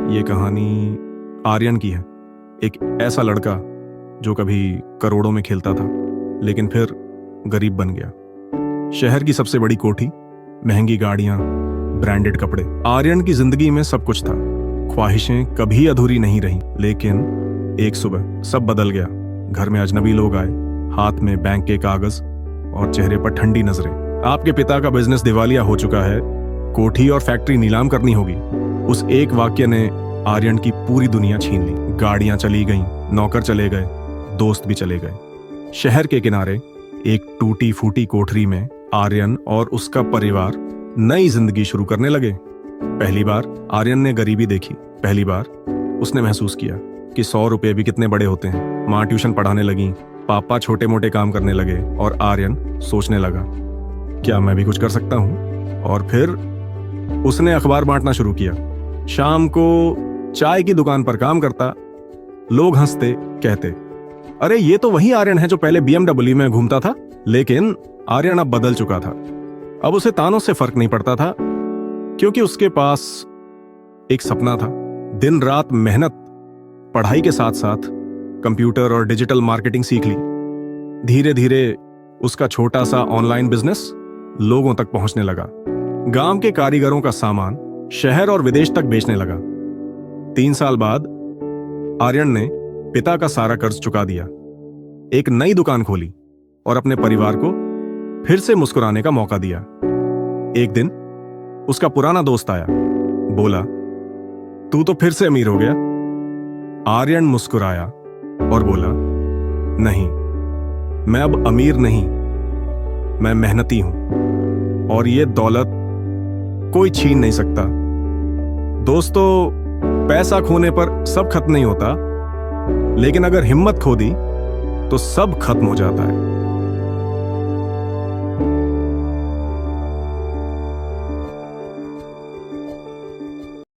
ये कहानी आर्यन की है। एक ऐसा लड़का जो कभी करोड़ों में खेलता था लेकिन फिर गरीब बन गया। शहर की सबसे बड़ी कोठी, महंगी गाड़ियां, ब्रांडेड कपड़े। आर्यन की जिंदगी में सब कुछ था, ख्वाहिशें कभी अधूरी नहीं रहीं। लेकिन एक सुबह सब बदल गया। घर में अजनबी लोग आए, हाथ में बैंक के कागज और चेहरे पर ठंडी नजरें। आपके पिता का बिजनेस दिवालिया हो चुका है, कोठी और फैक्ट्री नीलाम करनी होगी। उस एक वाक्य ने आर्यन की पूरी दुनिया छीन ली। गाड़ियां चली गईं, नौकर चले गए, दोस्त भी चले गए। शहर के किनारे एक टूटी फूटी कोठरी में आर्यन और उसका परिवार नई जिंदगी शुरू करने लगे। पहली बार आर्यन ने गरीबी देखी। पहली बार उसने महसूस किया कि 100 रुपए भी कितने बड़े होते हैं। माँ ट्यूशन पढ़ाने लगी, पापा छोटे मोटे काम करने लगे और आर्यन सोचने लगा, क्या मैं भी कुछ कर सकता हूँ? और फिर उसने अखबार बांटना शुरू किया। शाम को चाय की दुकान पर काम करता। लोग हंसते, कहते, अरे ये तो वही आर्यन है जो पहले BMW में घूमता था। लेकिन आर्यन अब बदल चुका था। अब उसे तानों से फर्क नहीं पड़ता था, क्योंकि उसके पास एक सपना था। दिन रात मेहनत, पढ़ाई के साथ साथ कंप्यूटर और डिजिटल मार्केटिंग सीख ली। धीरे धीरे उसका छोटा सा ऑनलाइन बिजनेस लोगों तक पहुंचने लगा। गांव के कारीगरों का सामान शहर और विदेश तक बेचने लगा। 3 साल बाद आर्यन ने पिता का सारा कर्ज चुका दिया, एक नई दुकान खोली और अपने परिवार को फिर से मुस्कुराने का मौका दिया। एक दिन उसका पुराना दोस्त आया, बोला, तू तो फिर से अमीर हो गया। आर्यन मुस्कुराया और बोला, नहीं, मैं अब अमीर नहीं, मैं मेहनती हूं और ये दौलत कोई छीन नहीं सकता। दोस्तों, पैसा खोने पर सब खत्म नहीं होता, लेकिन अगर हिम्मत खो दी तो सब खत्म हो जाता है।